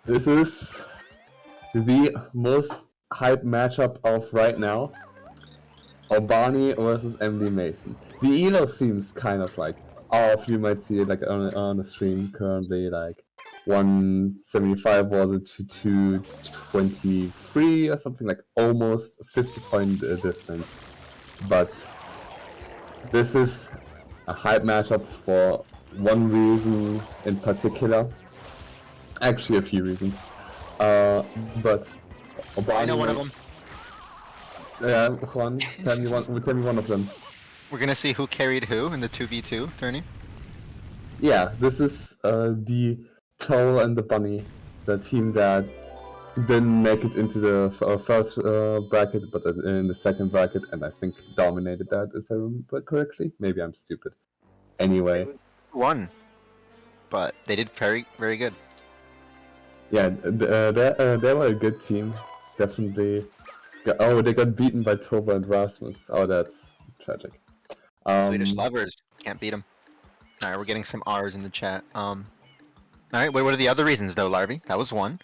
This is the most hyped matchup of right now. Urbani versus mdmason. The elo seems kind of like off. You might see it like on the stream currently, like 175 was it to 223 or something, like almost 50-point difference. But this is a hype matchup for one reason in particular. Actually, a few reasons. But Urbani, I know one of them. Yeah, Juan, tell me one of them. We're gonna see who carried who in the 2v2 tourney. Yeah, this is the Toll and the Bunny, the team that didn't make it into the first bracket, but in the second bracket, and I think dominated that, if I remember correctly. Maybe I'm stupid. Anyway. Won. But they did very, very good. Yeah, they were a good team. Definitely. Oh, they got beaten by Toba and Rasmus. Oh, that's tragic. Swedish lovers. Can't beat them. Alright, we're getting some R's in the chat. Alright, what are the other reasons though, Larvy? That was one.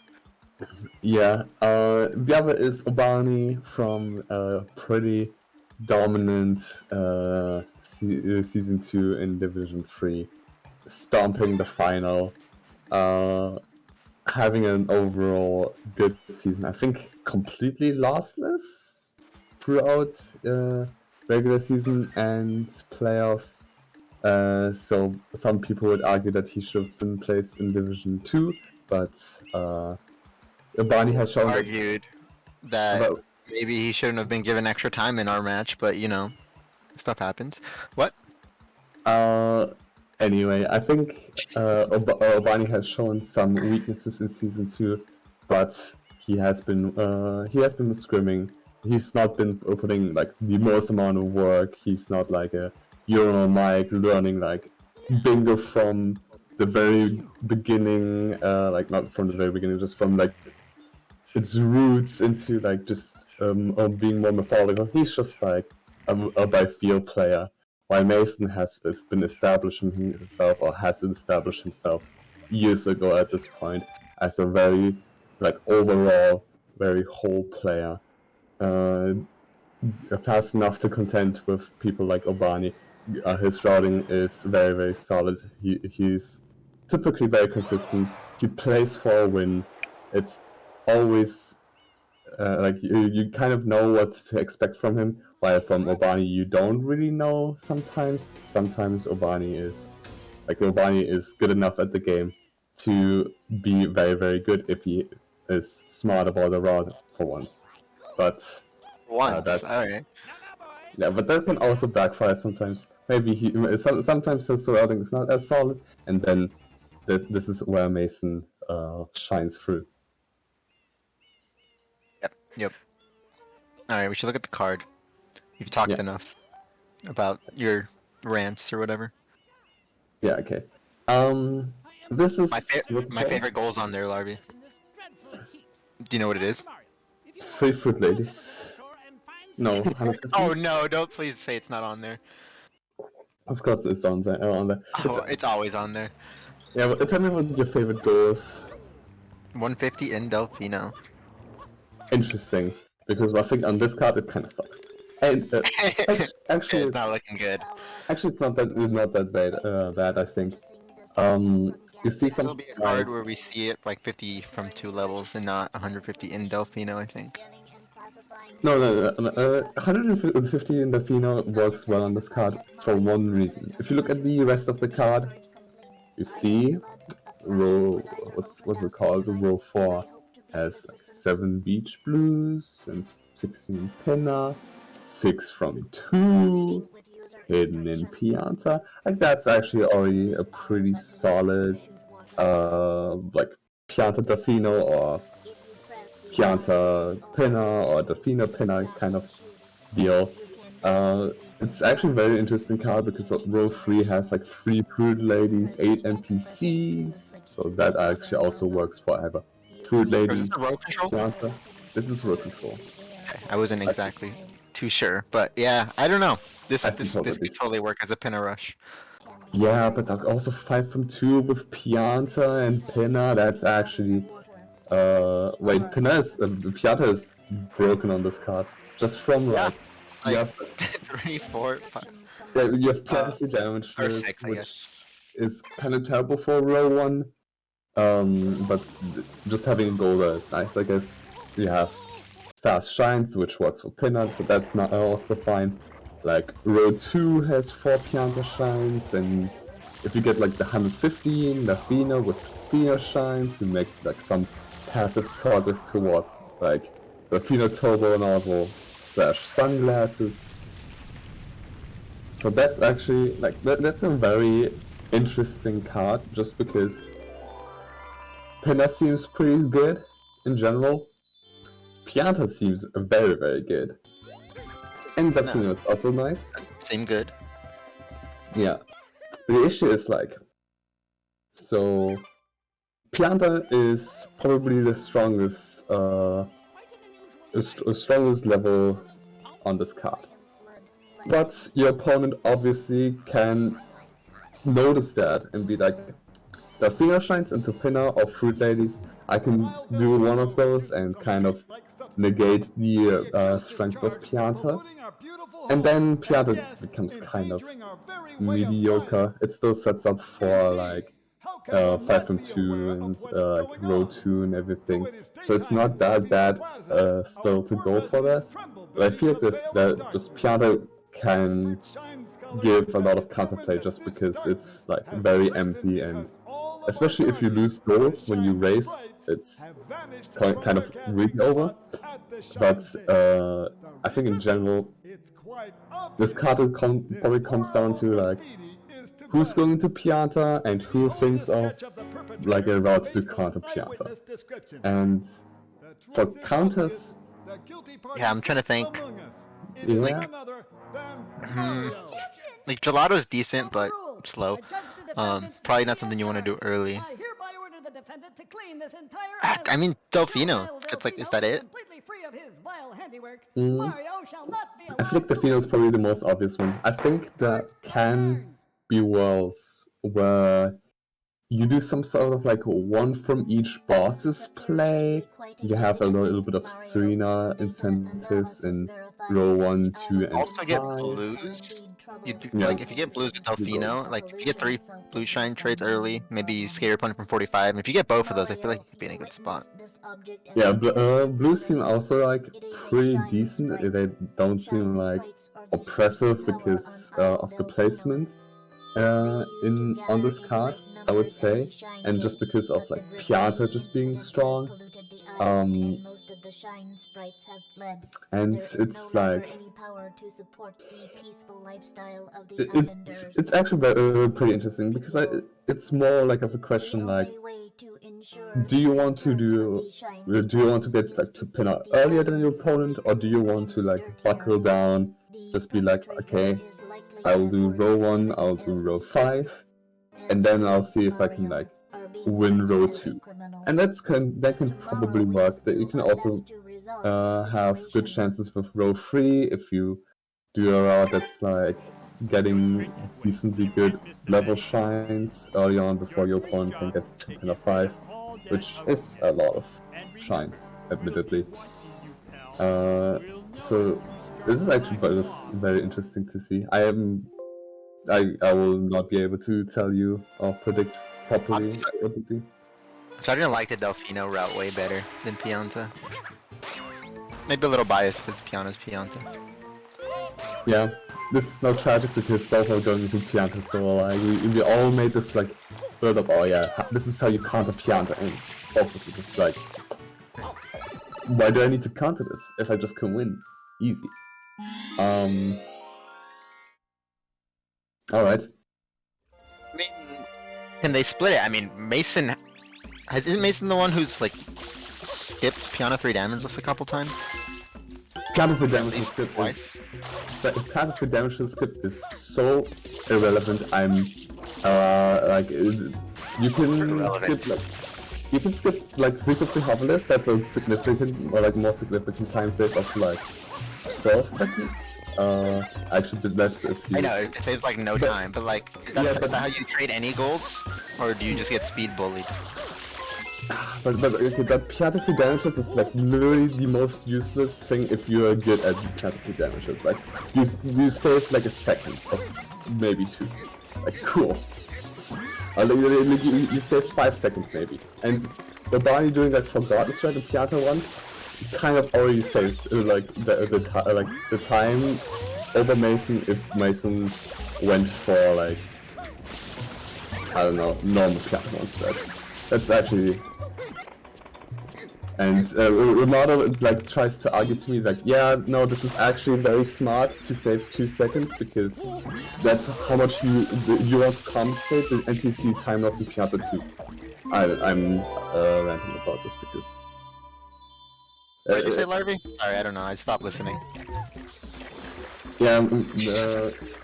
Yeah, the other is Urbani from pretty dominant Season 2 in Division 3, stomping the final, having an overall good season. I think completely lossless throughout regular season and playoffs. So some people would argue that he should have been placed in Division 2, but Urbani has shown argued that maybe he shouldn't have been given extra time in our match, but you know, stuff happens. What? Anyway, I think Urbani has shown some weaknesses in Season 2, but he has been scrimming. He's not been putting like the most amount of work. He's not like a Euro Mike learning like bingo from the very beginning, like not from the very beginning, just from like its roots into like just being more methodical. He's just like a by feel player, while Mason has been establishing himself, or has established himself years ago at this point, as a very like overall very whole player, fast enough to contend with people like Urbani. His routing is very, very solid. He's typically very consistent. He plays for a win. It's always like you kind of know what to expect from him, while from Urbani you don't really know sometimes. Sometimes Urbani is good enough at the game to be very, very good if he is smart about the route for once. But alright. Yeah, but that can also backfire sometimes. Maybe sometimes his surrounding is not as solid, and then this is where Mason shines through. Yep. Alright, we should look at the card. You've talked enough about your rants or whatever. Yeah, okay. This is my favorite goal's on there, Larvy. Do you know what it is? 3 Foot Ladies. No, 150. Oh no, don't please say it's not on there. Of course it's on there. It's always on there. Yeah, but tell me what your favorite goal is. 150 in Delfino. Interesting, because I think on this card it kind of sucks. And actually, it's not looking good. Actually, it's not that bad. I think. You see some. It'll be a card where we see it like 50 from 2 levels and not 150 in Delfino, I think. No. 150 in Delfino works well on this card for one reason. If you look at the rest of the card, you see row. What's it called? Row 4 has like 7 Beach Blues and 16 Pinna, 6 from 2, hidden in Pianta. Like that's actually already a pretty solid, like Pianta Delfino or Pianta Pinna or Delfino Pinna kind of deal. It's actually a very interesting card because row 3 has like 3 Prude Ladies, 8 NPCs, so that actually also works forever. Prude Ladies. Is this row control? Pianta. This is row control. Okay, I wasn't exactly too sure, but yeah, I don't know. This could totally work as a Pinna rush. Yeah, but also 5 from 2 with Pianta and Pinna, that's actually Wait, Piata is broken on this card. Just from like, you Like have, 3, 4, 5, yeah, you have Piata free or damage list, 6, I which guess. is kind of terrible for row 1. But just having a Golda is nice, I guess. You have fast shines, which works for Pinner, so that's not also fine. Like, row 2 has 4 Pianta shines, and if you get like the 115 Lafina with Fina shines, you make like some passive progress towards like the Fina Turbo nozzle slash sunglasses. So that's actually like that's a very interesting card, just because Pinner seems pretty good in general. Pianta seems very, very good. And Delfino is also nice. Seem good. Yeah. The issue is like, so Pianta is probably the strongest strongest level on this card. But your opponent obviously can notice that and be like, Delfino shines into Pinner or Fruit Ladies. I can do one of those and kind of negate the strength of Pianta. And then Pianta becomes kind of mediocre. It still sets up for like 5 from 2 and like row 2 and everything. So it's not that bad still to go for this. But I feel like this Pianta can give a lot of counterplay just because it's like very empty, and especially if you lose goals when you race, it's kind of really over. But I think in general, this card probably comes down to like who's going to Pianta and who thinks of like a route to counter Pianta. And for counters, yeah, I'm trying to think. Yeah. Like Gelato's decent, but slow. Probably not something you want to do early. I mean, Delfino. It's like, is that it? I feel like Delfino is probably the most obvious one. I think there can be worlds where you do some sort of like one from each boss's play. You have a little bit of Serena incentives in row 1, 2, and Also 5. get blues. You do, like if you get blues with Delfino, like if you get 3 blue shine trades early, maybe you scare your opponent from 45. And if you get both of those, I feel like you could be in a good spot. Yeah, blues seem also like pretty decent. They don't seem like oppressive because of the placement on this card, I would say, and just because of like Pianta just being strong. And it's like it's actually pretty interesting because it's more like of a question like, do you want to get like to pin out earlier than your opponent, or do you want to like buckle down, just be like, okay, I'll do row 1, I'll do row 5, and then I'll see if I can like win row 2. And that can probably work. That you can also have good chances with row 3 if you do a route that's like getting decently good level shines early on before your opponent can get to pin of 5, which is a lot of shines, admittedly. So this is actually very interesting to see. I will not be able to tell you or predict properly what to do. I'm starting to like the Delfino route way better than Pianta. Maybe a little biased because Pianta's Pianta. Yeah, this is not tragic because both are going into Pianta, so like we all made this like build up. Oh yeah, this is how you counter Pianta, and both of you just like, why do I need to counter this if I just can win? Easy. Alright. I mean, can they split it? I mean, Mason... Isn't Mason the one who's, like, skipped Piano 3 damage just a couple times? Piano 3 damage skip is... Piano 3 damage skip is so irrelevant. I'm... like... You can skip, like... You can skip, like, frequently hoverless. That's a significant, or like more significant time save of, like, 12 seconds. Actually, a bit less if you... I know, it saves like no time, but like, is that how you trade any goals? Or do you just get speed bullied? But okay, that piano free damages is like literally the most useless thing if you're good at piano free damages. Like you save like a second or maybe 2. Like cool. You save 5 seconds maybe. And Urbani doing like Forgotten Strike and Piata 1 kind of already saves like the time over Mason if Mason went for like I don't know, normal Piata 1 strike. That's actually. And Romano like tries to argue to me like, yeah, no, this is actually very smart to save 2 seconds because that's how much you want to compensate the NTC time loss in Piata 2. I'm ranting about this because. What did you say, Larvae? Sorry, I don't know. I stopped listening. Yeah,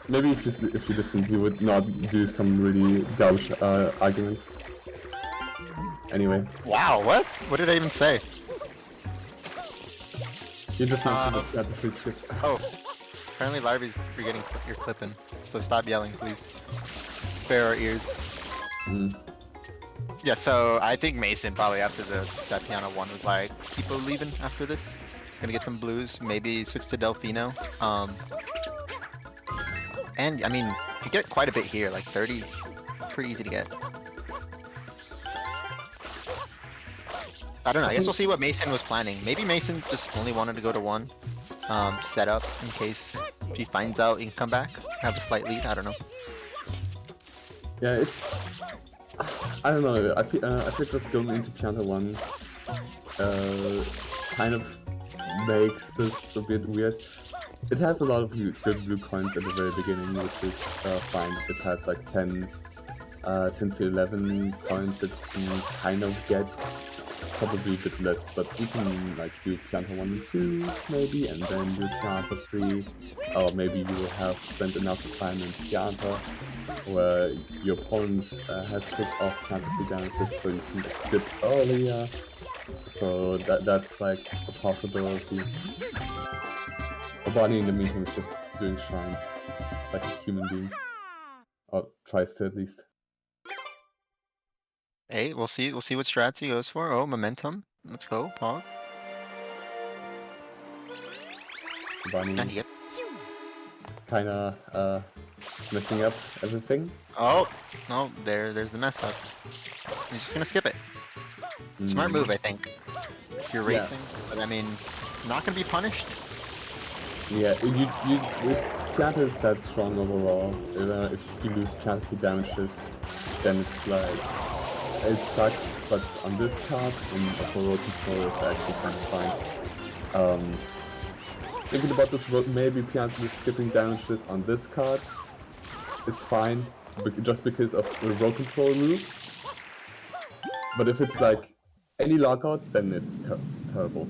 maybe if you listened, you would not do some really garbage arguments. Anyway. Wow, what? What did I even say? You just mentioned that the free skip. Oh, apparently Larvae's forgetting your clipping, so stop yelling, please. Spare our ears. Yeah, so I think Mason probably after that piano 1 was like, keep leaving after this. Gonna get some blues, maybe switch to Delfino. And I mean, you get quite a bit here, like 30, pretty easy to get. I don't know, I guess we'll see what Mason was planning. Maybe Mason just only wanted to go to 1, set up in case if he finds out he can come back, have a slight lead, I don't know. Yeah, it's... I don't know, I feel just going into Piano 1 kind of makes this a bit weird. It has a lot of good blue coins at the very beginning, which is fine. It has like 10 to 11 coins that you can kind of get, probably a bit less, but you can like do Piano 1 and 2 maybe, and then do Piano 3, or maybe you will have spent enough time in Piano where your opponent has picked off Piano 3 damages, so you can skip earlier. So that's like a possibility. Urbani in the meantime is just doing shrines like a human being. Or tries to at least. Hey, we'll see what strats he goes for. Oh, momentum. Let's go, Pog. Urbani kinda messing up everything. Oh, no, there's the mess up. He's just gonna skip it. Smart move, I think. If you're racing, but I mean, not gonna be punished. Yeah, if Pianta is that strong overall, if you lose Pianta damages, then it's like, it sucks, but on this card, for road control, it's actually kind of fine. Thinking about this, maybe Pianta with skipping damages on this card is fine, just because of the road control rules. But if it's like any lockout, then it's terrible.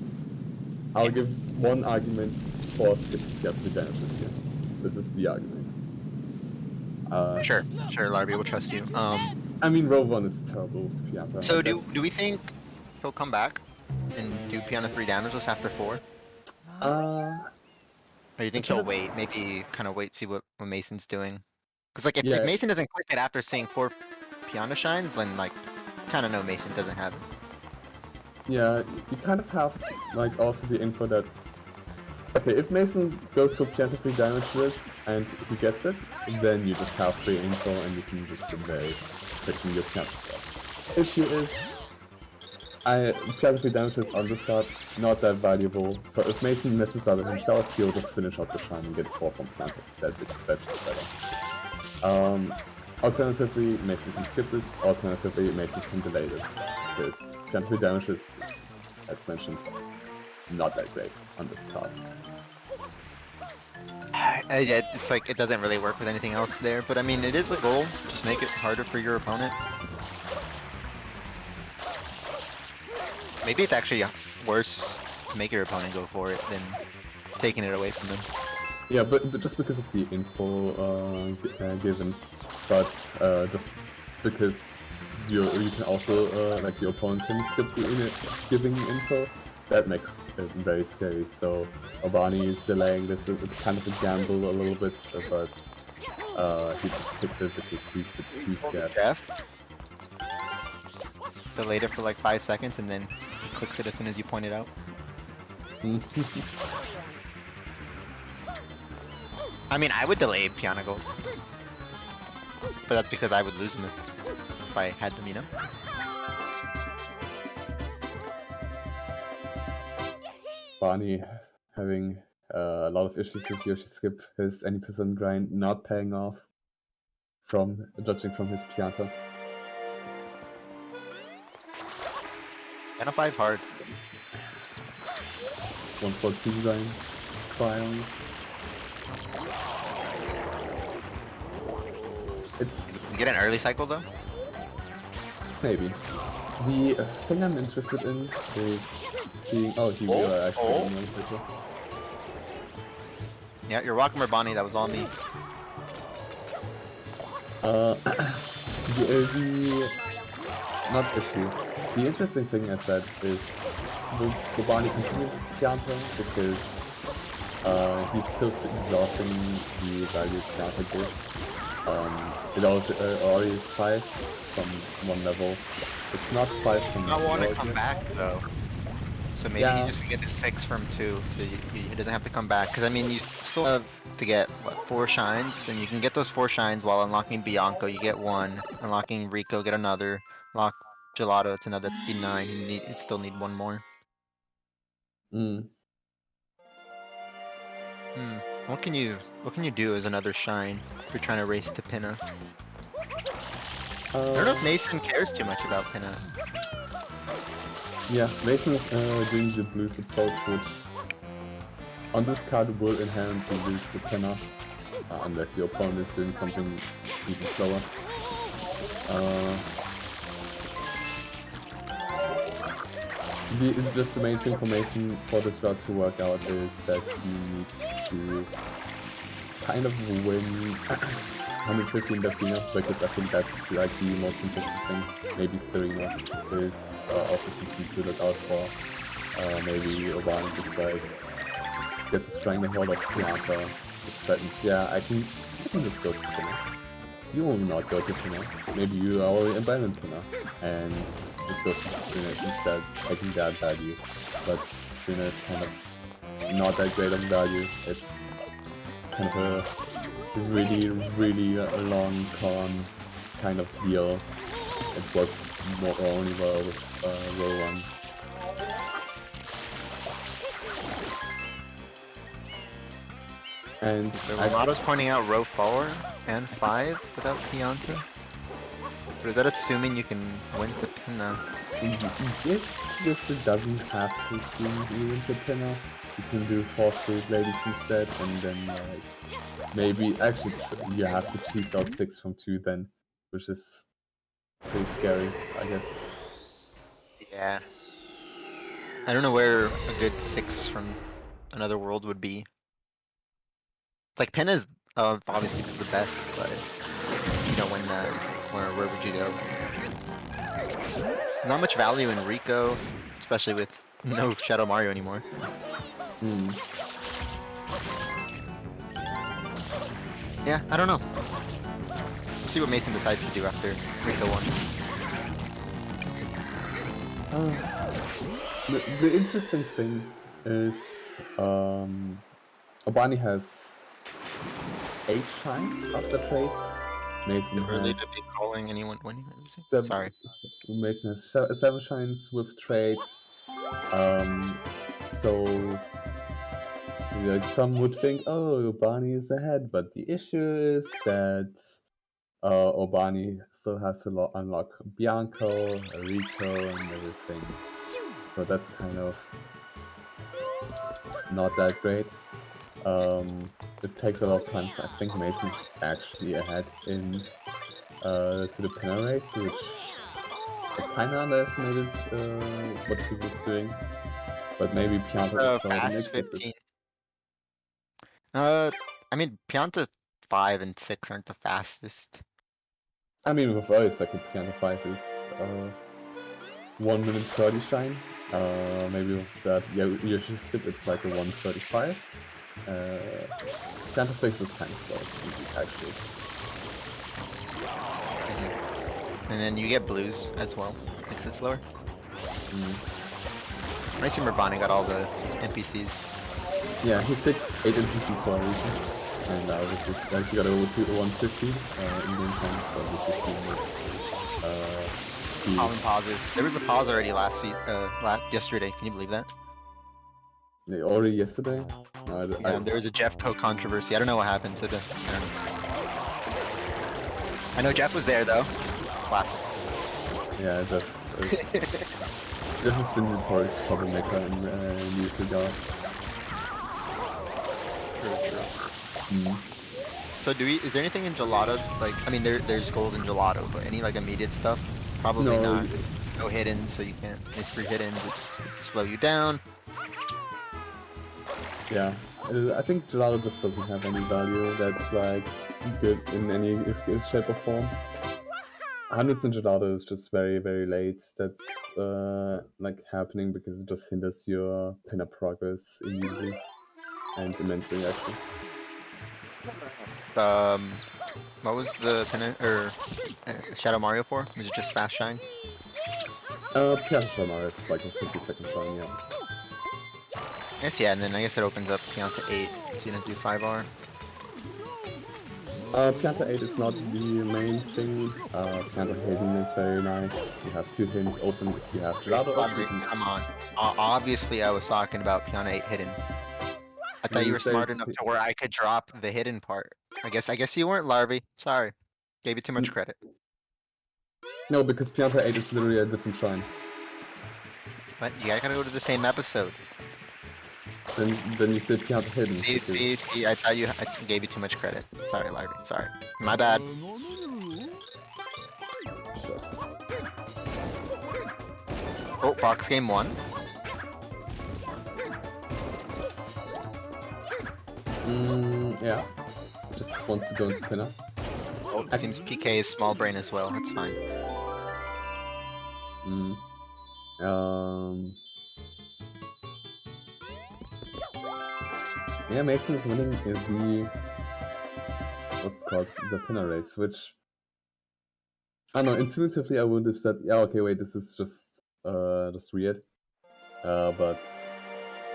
I'll give one argument for skipping Pianta damages here. This is the argument. Sure, Larvae, we'll trust you. I mean, row 1 is terrible with Pianta. So do we think he'll come back and do Piano 3 damages after 4? Or you think he'll wait? Maybe kind of wait, see what Mason's doing. Because like if Mason doesn't click it after seeing 4 Piano shines, then like kind of know Mason doesn't have it. Yeah, you kind of have like also the info that okay, if Mason goes for Pianta 3 damages and he gets it, then you just have free info and you can just delay picking your Pianta stuff. Issue is Pianta 3 damages on this card not that valuable, so if Mason messes up himself, he'll just finish up the shrine and get 4 from Pianta instead because that's just better. Alternatively, Mason can skip this, alternatively, Mason can delay this, because Pianta 3 damages is, as mentioned, not that great on this card. Yeah, it's like it doesn't really work with anything else there, but I mean it is a goal. Just make it harder for your opponent. Maybe it's actually worse to make your opponent go for it than taking it away from them. Yeah, but just because of the info given, but just because you can also like your opponent can skip the giving info. That makes it very scary, so Urbani is delaying this, it's kind of a gamble a little bit, but he just picks it because he's a bit too scared. delayed it for like 5 seconds and then he clicks it as soon as you point it out. I mean, I would delay piano goals. But that's because I would lose them if I had them, you know? Barney having a lot of issues with Yoshi Skip, his any percent grind not paying off from judging from his pianta. Piano 5 hard. 114 grind, finally. It's Get an early cycle though? maybe. The thing I'm interested in is seeing. Oh, he will actually. Yeah, you're welcome, Urbani, that was all me. Not issue. The interesting thing I said is will Urbani continue pianta because he's close to exhausting the value pianta gives. It also already is 5 from one level. It's not 5 from I want to come back though. So maybe Yeah. you just get the 6 from 2, so he doesn't have to come back. Because I mean, you still have to get, what, 4 shines? And you can get those 4 shines while unlocking Bianco, you get 1. Unlocking Rico, get another. Unlock Gelato, it's another 9. You still need 1 more. What can you do as another shine if you're trying to race to Pinna? I don't know if Mason cares too much about Pinna. Yeah, Mason is doing the blues approach, which on this card will inherently lose the pinner, unless your opponent is doing something even slower. Just the main thing for Mason for this route to work out is that he needs to kind of win 150 in the final, because I think that's like the most interesting thing. Maybe Serena is also something to look out for. Maybe Urbani just like gets a stranglehold of Pianta, just threatens, yeah, I can just go to Pinna. You will not go to Pinna. Maybe you are already abandoned Pinna and just go to Serena instead, taking that value. But Serena is kind of not that great of value. It's kind of a really long con kind of deal. It works only well with row 1. And So Romato's pointing out row 4 and 5 without Pianta? But is that assuming you can win to Pinna? This doesn't have to assume you win to Pinna. You can do 4 fruit ladies instead, and then like maybe actually you have to choose out 6 from 2 then, which is pretty scary, I guess. Yeah. I don't know where a good 6 from another world would be. Like Pinna's obviously the best, but you don't win that. Where would you go? Not much value in Rico, especially with no Shadow Mario anymore. Yeah, I don't know. We'll see what Mason decides to do after Rico 1. The interesting thing is Urbani has 8 shines after play. Mason Early has to be calling anyone winning. Sorry. Mason has 7 shines with trades. So like some would think, oh, Urbani is ahead, but the issue is that Urbani still has to unlock Bianco, Rico, and everything. So that's kind of not that great. It takes a lot of time, so I think Mason's actually ahead in to the Pinna race, which I kind of underestimated what he was doing. But maybe Pianta is fast 15. I mean, Pianta 5 and 6 aren't the fastest. I mean, with early second, Pianta 5 is 1 minute 30 shine. Maybe with that Yoshi skip, it's like a 1:35. Pianta 6 is kind of slow, actually. And then you get blues as well. makes it slower. Mm. I assume Urbani got all the NPCs. Yeah, he picked 8 NPCs for a reason. And this is like he got over to 150 in game time, so this is Calling pauses. There was a pause already yesterday. Can you believe that? Already yesterday? No, Yeah, there was a Jeff Co controversy. I don't know what happened to the. I know Jeff was there though. Classic. Yeah, Jeff is the notorious troublemaker in these regards. True. So is there anything in gelato? Like, I mean, there's goals in gelato, but any like immediate stuff? Probably not. There's no hidden, so you can't miss free hidden, which just slow you down. Yeah, I think gelato just doesn't have any value that's like good in any shape or form. Hundreds in gelato is just very, very late. That's like happening because it just hinders your pinner progress immediately and immensely actually. What was the pinner or Shadow Mario for? Was it just fast shine? Pianta Mario is like a 50-second shine, yeah. I guess yeah, and then I guess it opens up Pianta 8, so you don't do 5R. Pianta 8 is not the main thing. Pianta Hidden is very nice. You have 2 hints open if you have gelato open. Come on. Obviously I was talking about Pianta 8 hidden. I thought you were smart enough to where I could drop the hidden part. I guess you weren't, Larvae. Sorry. Gave you too much credit. No, because Pianta 8 is literally a different shrine. But you gotta go to the same episode. Then you said Pianta Hidden. See, I thought I gave you too much credit. Sorry, Larvae. Sorry. My bad. Sure. Oh, box game 1. Yeah. Just wants to go into pinner. Oh, it seems PK is small brain as well. That's fine. Yeah, Mason is winning in the what's it called the pinner race, which I don't know. Intuitively, I would have said, yeah, okay, wait, this is just weird. But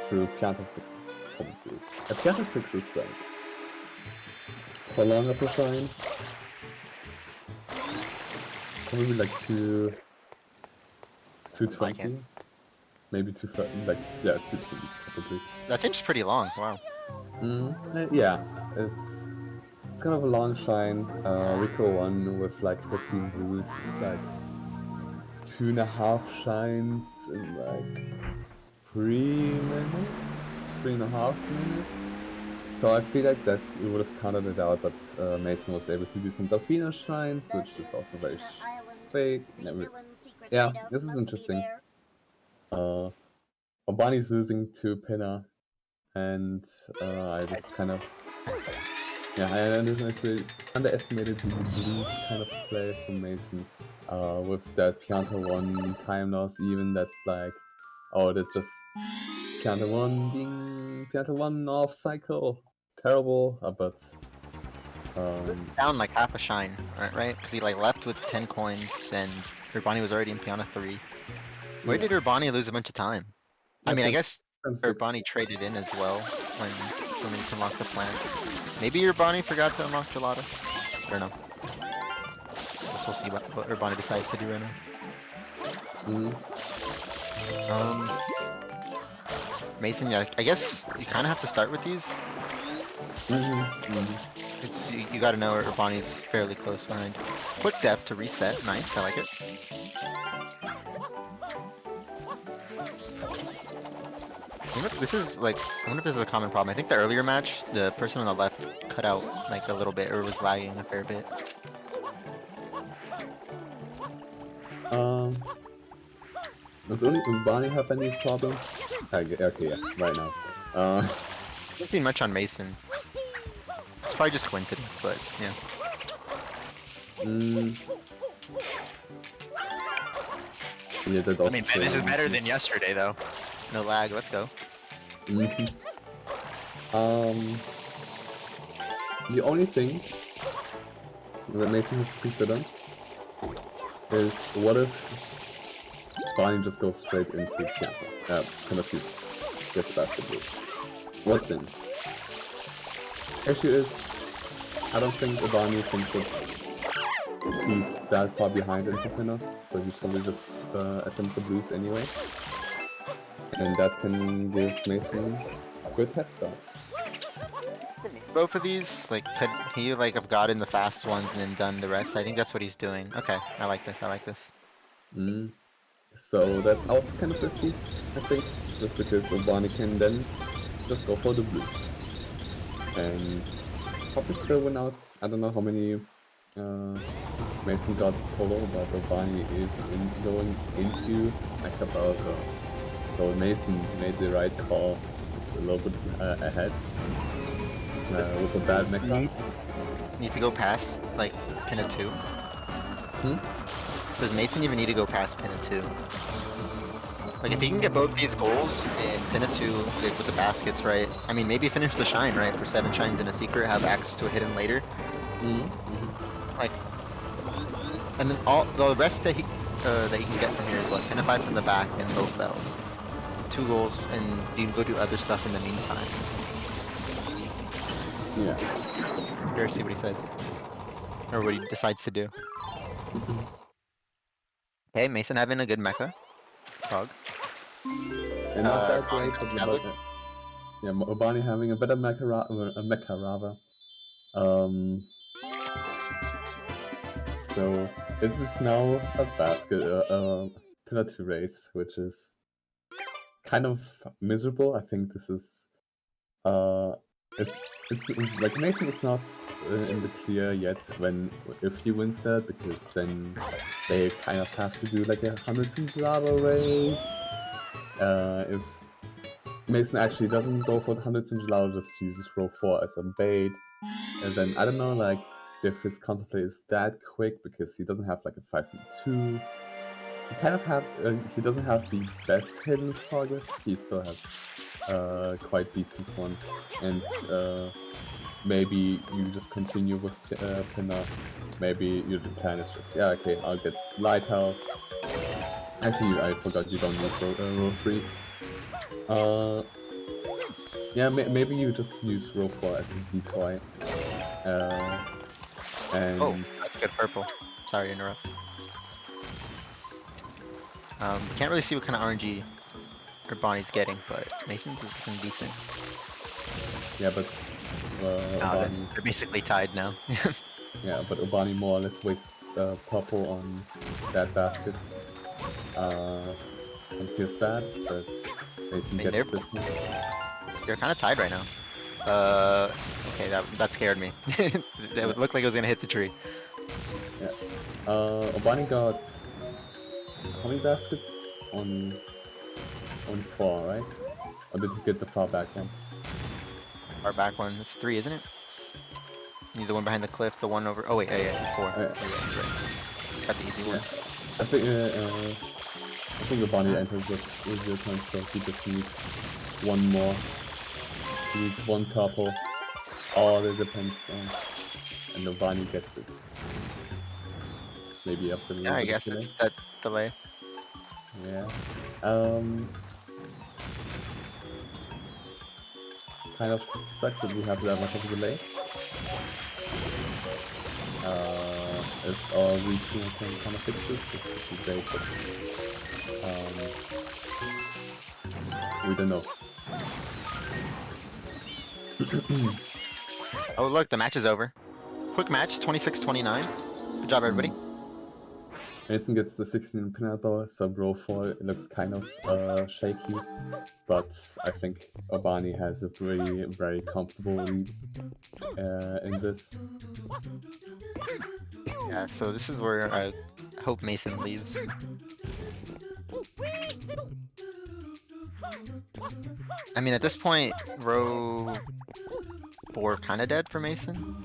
through Pianta 6 is probably good. Pianta 6 is like how long of a shine? Probably like 220, maybe 230, like yeah, 220 probably. That seems pretty long. Wow. Yeah, it's kind of a long shine. Rico 1 with like 15 blues is like 2.5 shines in like 3.5 minutes. So I feel like that we would have counted it out, but Mason was able to do some Delfino shines, which is also very fake. Yeah, this is interesting. Urbani's losing to Pinner, and I just kind of I underestimated the blues kind of play from Mason with that Pianta 1 time loss. Even that's like, oh, that's just Pianta 1 being Pianta 1 off cycle. Terrible, but down like half a shine, right? Because he like left with 10 coins and Urbani was already in Pianta 3. Where did Urbani lose a bunch of time? I mean, I guess Urbani traded in as well when someone can unlock the plant. Maybe Urbani forgot to unlock gelato. I don't know. Guess we'll see what Urbani decides to do right now. Mason, yeah, I guess you kind of have to start with these. It's, you gotta know Urbani's fairly close behind. Quick death to reset, nice, I like it. This is like, I wonder if this is a common problem. I think the earlier match, the person on the left cut out like a little bit or was lagging a fair bit. Does only Urbani have any problem? Okay, yeah, right now. I haven't seen much on Mason. It's probably just coincidence, but yeah. Yeah, that also I mean, this is better than yesterday though. No lag, let's go. The only thing that Mason has to consider is what if Barney just goes straight into Piano 2. Gets basket blue. What then? Issue is, I don't think Urbani thinks that he's that far behind into Pinner, so he probably just attempt the blues anyway. And that can give Mason a good head start. Both of these, like, could he like have gotten the fast ones and then done the rest? I think that's what he's doing. Okay, I like this, I like this. So that's also kind of risky, I think, just because Urbani can then just go for the blues. And probably still win out. I don't know how many Mason got total, but Urbani is going into Mecha Bowser. So Mason made the right call. It's a little bit ahead with a bad Mecha. Need to go past, like, Pinna 2. Does Mason even need to go past Pinna 2? Like, if he can get both these goals in Pinna 2 with the baskets, right? I mean, maybe finish the shine, right? For 7 shines and a secret, have access to a hidden later. Like, and then all the rest that he can get from here is what? Pinna 5 from the back and both bells. 2 goals, and you can go do other stuff in the meantime. Yeah. Here, see what he says. Or what he decides to do. Okay, Mason having a good mecha. Pog. And not that great, but yeah, Urbani having a better mecha rather. So this is now a basket, Pillar 2 race, which is kind of miserable. I think this is, it's like Mason is not in the clear yet if he wins that, because then they kind of have to do like a 100 lava race. If Mason actually doesn't go for the 100 lava, just uses row 4 as a bait, and then I don't know, like, if his counterplay is that quick, because he doesn't have like a 5-2. He kind of he doesn't have the best hidden progress. He still has quite decent one, and maybe you just continue with Pinner. Maybe your plan is just, yeah, okay, I'll get Lighthouse. Actually, I forgot you don't need row 3. Yeah, maybe you just use row 4 as a decoy. And oh, that's good purple. Sorry to interrupt. Can't really see what kind of RNG Urbani's getting, but Mason's is looking decent. yeah, but Urbani, they're basically tied now. yeah, but Urbani more or less wastes purple on that basket. And feels bad, but Mason gets this one. They're kind of tied right now. Okay, that scared me. That would look like it was gonna hit the tree. Yeah. Urbani got how many baskets on 4, right? Or did he get the far back one? Far back one. It's 3, isn't it? You need the one behind the cliff, the one over. Oh wait, yeah, 4. Right. Got the easy one. I think Urbani entered with 0 times, so he just needs one more. He needs one purple. All it depends on, and Urbani gets it. Maybe after yeah, I guess it's that delay. Yeah. Kind of sucks that we have that much of a delay. If our routine can kind of fix this would be great, but we don't know. Oh look, the match is over. Quick match, 26-29. Good job, everybody. Mason gets the 16 pinner though, so row 4 it looks kind of shaky, but I think Urbani has a very, very comfortable lead in this. Yeah, so this is where I hope Mason leaves. I mean, at this point, row 4 kind of dead for Mason.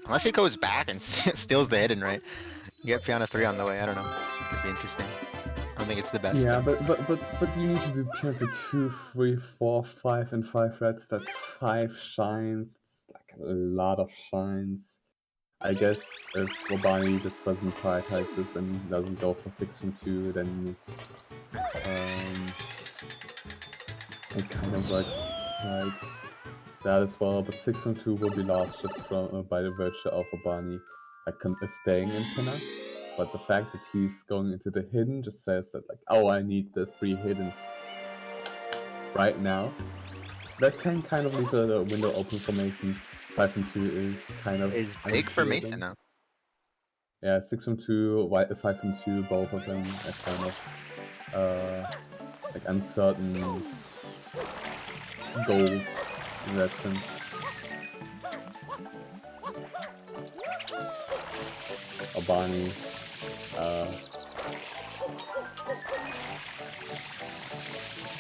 Unless he goes back and steals the hidden, right? Get Piano 3 on the way. I don't know. It could be interesting. I don't think it's the best. Yeah, but you need to do Piano 2, 3, 4, 5, and 5 reds. That's 5 shines. It's like a lot of shines. I guess if Urbani just doesn't prioritize this and doesn't go for 6 from 2, then it's it kind of works like that as well. But 6 from 2 will be lost just from by the virtue of Urbani staying in pinner. But the fact that he's going into the hidden just says that, like, oh, I need the 3 hiddens right now. That can kind of leave the window open for Mason. 5 from 2 is kind of big for Mason now. Yeah, 6 from 2, 5 from 2, both of them are kind of like uncertain goals in that sense. Urbani,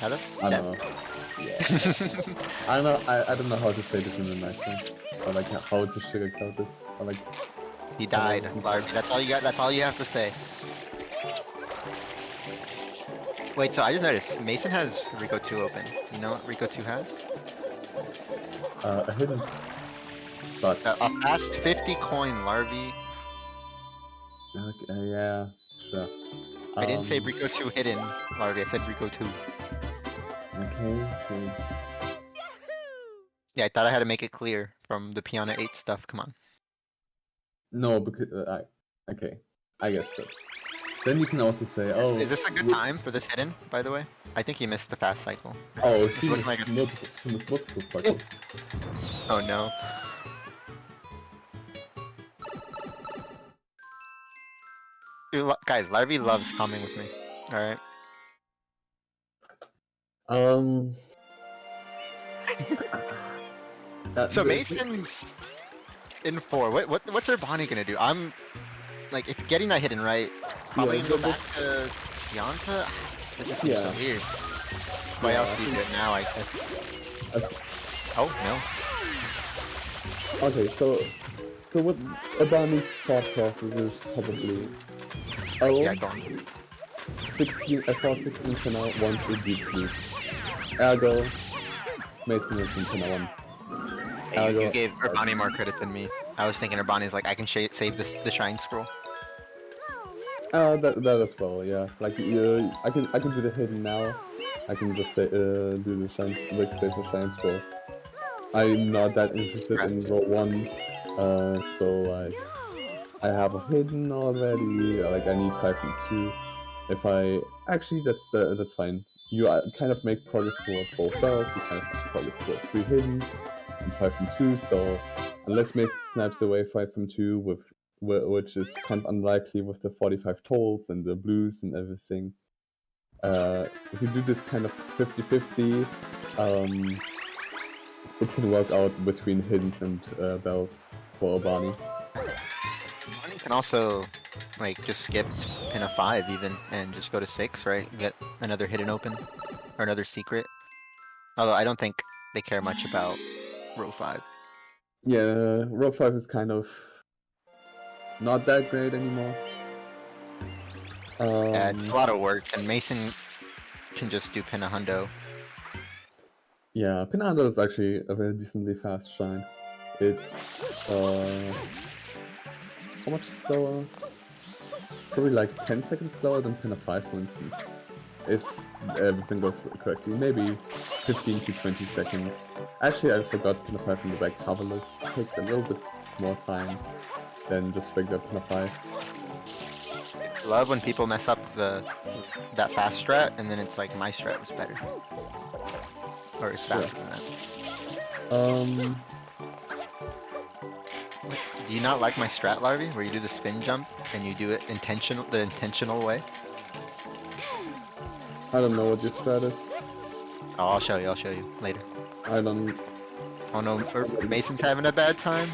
Hello? I don't know. Yeah. I don't know how to say this in a nice way. Or like how to sugarcoat this. Or like he died, Larby. That's all you got. That's all you have to say. Wait, so I just noticed Mason has Rico 2 open. You know what Rico 2 has? A hidden. But A fast 50 coin Larby. Okay, yeah, sure. I didn't say Rico 2 hidden, Larby. I said Rico 2. Okay. Yeah, I thought I had to make it clear from the Piano 8 stuff. Come on. No, because okay, I guess that's. Then you can also say, oh. Is this a good time for this hidden, by the way? I think he missed the fast cycle. Oh, he missed multiple cycles. Oh no. Dude, guys, Larby loves coming with me. Alright. So Mason's in 4. What's Urbani gonna do? I'm like, if getting that hidden right, probably gonna go back to Yanta. It just seems so weird. Why else do you do it now? I guess. Oh no. Okay, so what Urbani's thought process is probably. Oh. Yeah, go on. 16. I saw 16 for now. Once it beat blues. Ergo, Mason is in pinner 1. Hey, you gave Urbani more credit than me. I was thinking Urbani's like, I can save the Shrine Scroll. That as well, yeah. Like, I can do the hidden now. I can just say, do the Shrine, like, save the Shrine Scroll. I'm not that interested in row 1, so like, I have a hidden already. Like, I need 5 and 2. If I actually, that's fine. You kind of make progress towards both bells. You kind of make progress towards 3 hiddens and 5 from 2. So unless Mason snipes away 5 from 2, which is kind of unlikely with the 45 tolls and the blues and everything. If you do this kind of 50-50, it can work out between hiddens and bells for Urbani. Urbani can also like just skip pin a 5 even and just go to 6, right? Get another hidden open or another secret. Although I don't think they care much about row 5. Yeah, row 5 is kind of not that great anymore. Yeah, it's a lot of work, and Mason can just do pin a hundo. Yeah, pin a hundo is actually a very decently fast shrine. It's how much slower? Probably like 10 seconds slower than pin a 5, for instance. If everything goes correctly, maybe 15 to 20 seconds. Actually, I forgot pin a 5 in the back coverless. It takes a little bit more time than just regular pin a 5. I love when people mess up that fast strat, and then it's like my strat was better. Or it's faster than that. Do you not like my strat, Larby, where you do the spin jump and you do it the intentional way? I don't know what your strat is. Oh, I'll show you later. I don't. Oh no, Mason's having a bad time.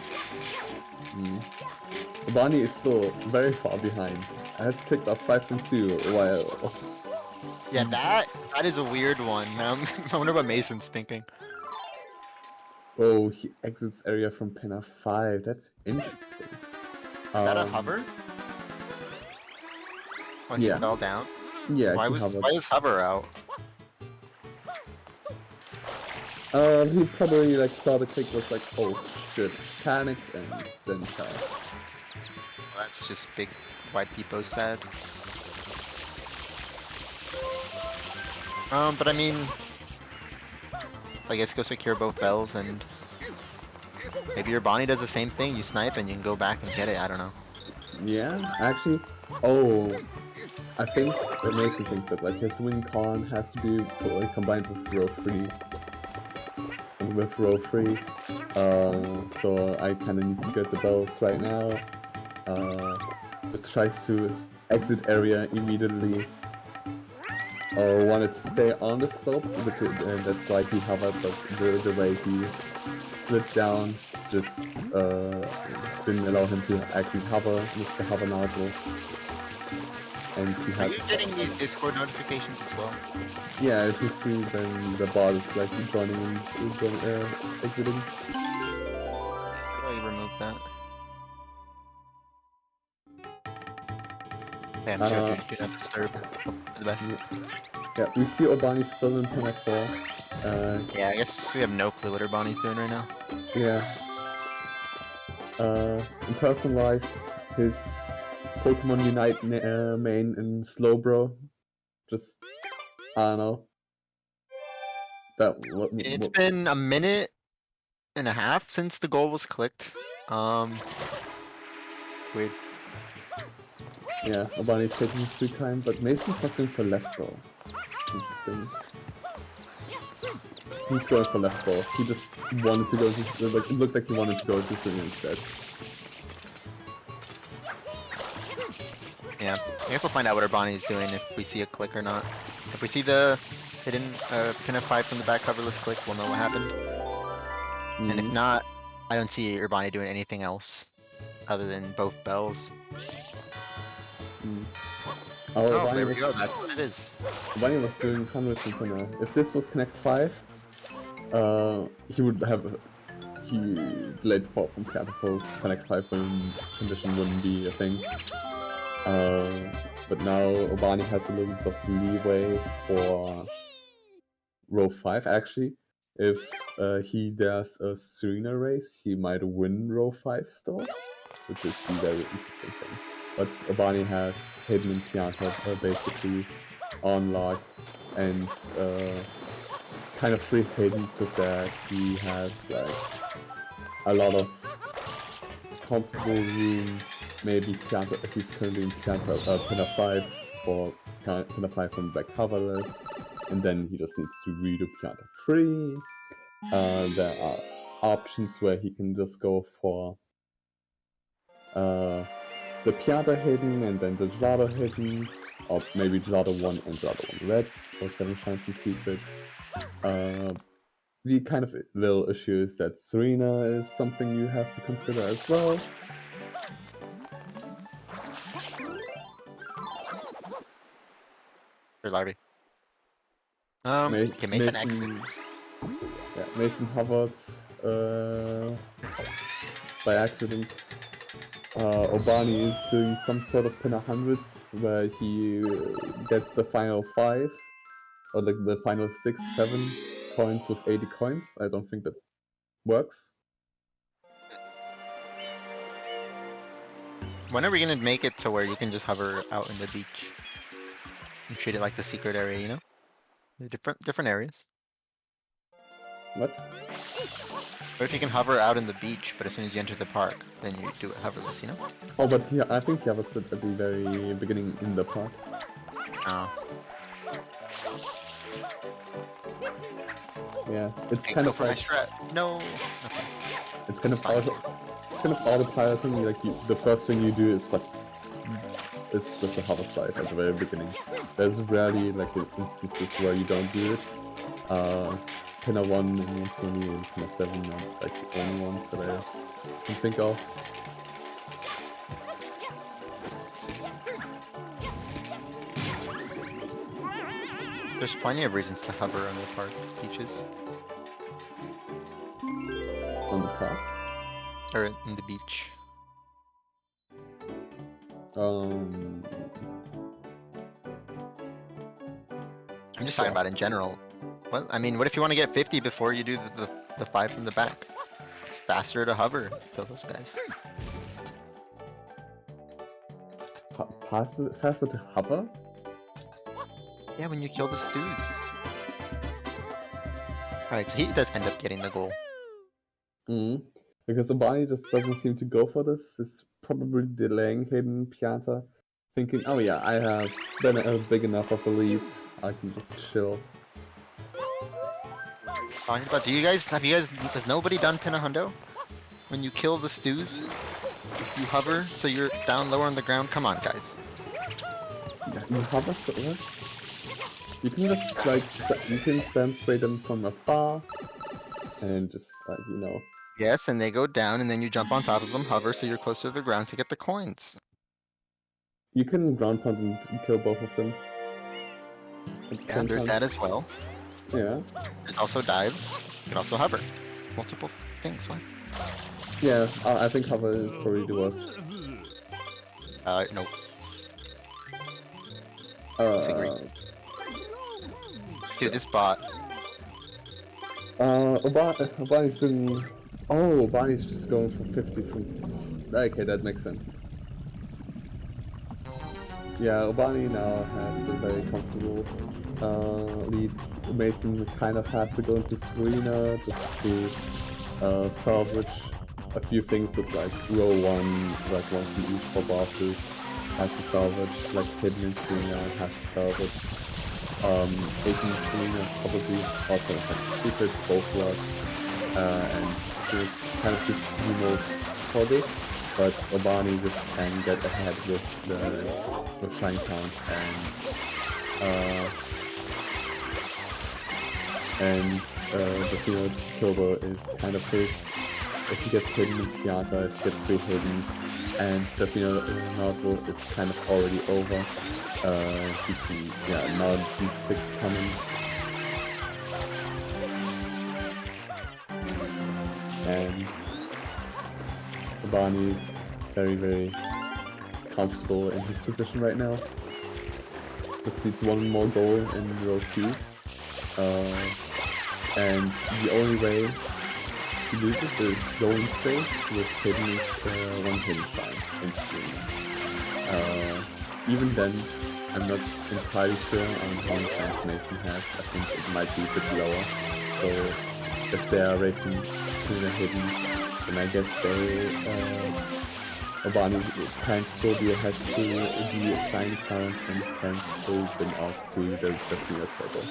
Urbani is still very far behind. I has clicked off 5 and 2 while. Yeah, that is a weird one. I wonder what Mason's thinking. Oh, he exits area from pin 5. That's interesting. Is that a hover? When he fell down? Yeah. Why is hover out? He probably like saw the click, was like, oh shit, panicked, and then died. Well, that's just big white people sad. But I mean, I guess go secure both bells and maybe your Bonnie does the same thing. You snipe and you can go back and get it. I don't know. Yeah, actually, oh, I think the Mason thinks that like his win con has to be combined with row 3. With row 3. So I kind of need to get the bells right now. Just tries to exit area immediately. Wanted to stay on the slope, and that's why he hovered, but the way he slid down just didn't allow him to actually hover with the hover nozzle. And he had. Are you getting these Discord notifications as well? Yeah, if you see, then the bot is like joining and exiting. How do I remove that? Okay, I'm sure do not disturb. Hope for the best. Yeah, we see Urbani still in pin 4. Yeah, I guess we have no clue what Urbani's doing right now. Yeah. In personalized his Pokemon Unite main in Slowbro. Just, I don't know. It's been a minute and a half since the goal was clicked. Weird. Yeah, Urbani's taking his sweet time, but Mason's not going for left ball. It's interesting. He's going for left ball. He just wanted to go to, like, it looked like he wanted to go to swing instead. Yeah, I guess we'll find out what Urbani's doing if we see a click or not. If we see the hidden pin of 5 from the back coverless click, we'll know what happened. And if not, I don't see Urbani doing anything else other than both bells. Oh, there we go, that's what it is. Urbani was doing hundreds in corner. If this was Connect 5, he would have he delayed 4 from piano, so Connect 5 condition wouldn't be a thing. But now Urbani has a little bit of leeway for row 5 actually. If he does a Serena race, he might win row 5 still, which is a very interesting thing. But Urbani has Hidden and Pianta basically on lock, and kind of free Hiddens with that. He has like a lot of comfortable room. Maybe Pianta, he's currently in Pianta Pinna 5 for Pinna 5 from back coverless, and then he just needs to redo Pianta 3. There are options where he can just go for the Pianta hidden and then the Gelado hidden, or maybe Gelado 1 and Gelado 1 reds for 7 shines and secrets. The kind of little issue is that Serena is something you have to consider as well. For Larvae. Okay, Mason exits. Yeah, Mason hovered by accident. Urbani is doing some sort of pin 100s where he gets the final 5 or like the final 6, 7 coins with 80 coins. I don't think that works. When are we gonna make it to where you can just hover out in the beach and treat it like the secret area, you know? Different areas. What? Or if you can hover out in the beach, but as soon as you enter the park, then you do it hoverless, you know? Oh, but yeah, I think he was at the very beginning in the park. Oh. Yeah, it's kind of like no. Okay. It's kind of autopiloting. Like the first thing you do is like just a hover slide at the very beginning. There's rarely like instances where you don't do it. Pinna 1 and 120 and Pinna 7 are like the only ones that I can think of. There's plenty of reasons to hover on the park beaches. On the park? Or in the beach. I'm just talking about in general. Well, I mean, what if you want to get 50 before you do the 5 from the back? It's faster to hover. Kill those guys. Faster to hover? Yeah, when you kill the stews. Alright, so he does end up getting the goal. Because Urbani just doesn't seem to go for this. He's probably delaying hidden Pianta, thinking, oh yeah, I have been a big enough of a lead. I can just chill. Talking about, has nobody done pin a hundo? When you kill the stews, you hover, so you're down lower on the ground. Come on, guys. Yeah, you hover so what? You can just like you can spam spray them from afar, and just like Yes, and they go down, and then you jump on top of them, hover, so you're closer to the ground to get the coins. You can ground pound and kill both of them. Yeah, there's that as well. Yeah. There's also dives. You can also hover. Multiple things, what? Yeah, I think hover is probably the worst. Nope. Disagree. Dude, this bot. Urbani's doing... Oh, Urbani's just going for 50 from... Okay, that makes sense. Yeah, Urbani now has a very comfortable lead. Mason kind of has to go into Serena just to salvage a few things with like row 1, like one from each for bosses. Has to salvage, like hidden in Serena has to salvage. 18 Serena probably also like secrets, both work. And so kind of just emos for this. But Urbani just can get ahead with Shine Count and the field Turbo is kind of his. If he gets hidden in Pianta, if he gets 3 hidden, and the field nozzle, it's kind of already over. He can, now these picks coming. And Urbani is very, very comfortable in his position right now. Just needs one more goal in row 2. And the only way he loses is going safe with hidden one hidden shine instantly. Even then, I'm not entirely sure on how many shines Mason has. I think it might be a bit lower. So if they are racing Serena hidden, then I guess Urbani can still be ahead to the shine count and can still win out to the Serena Turbo.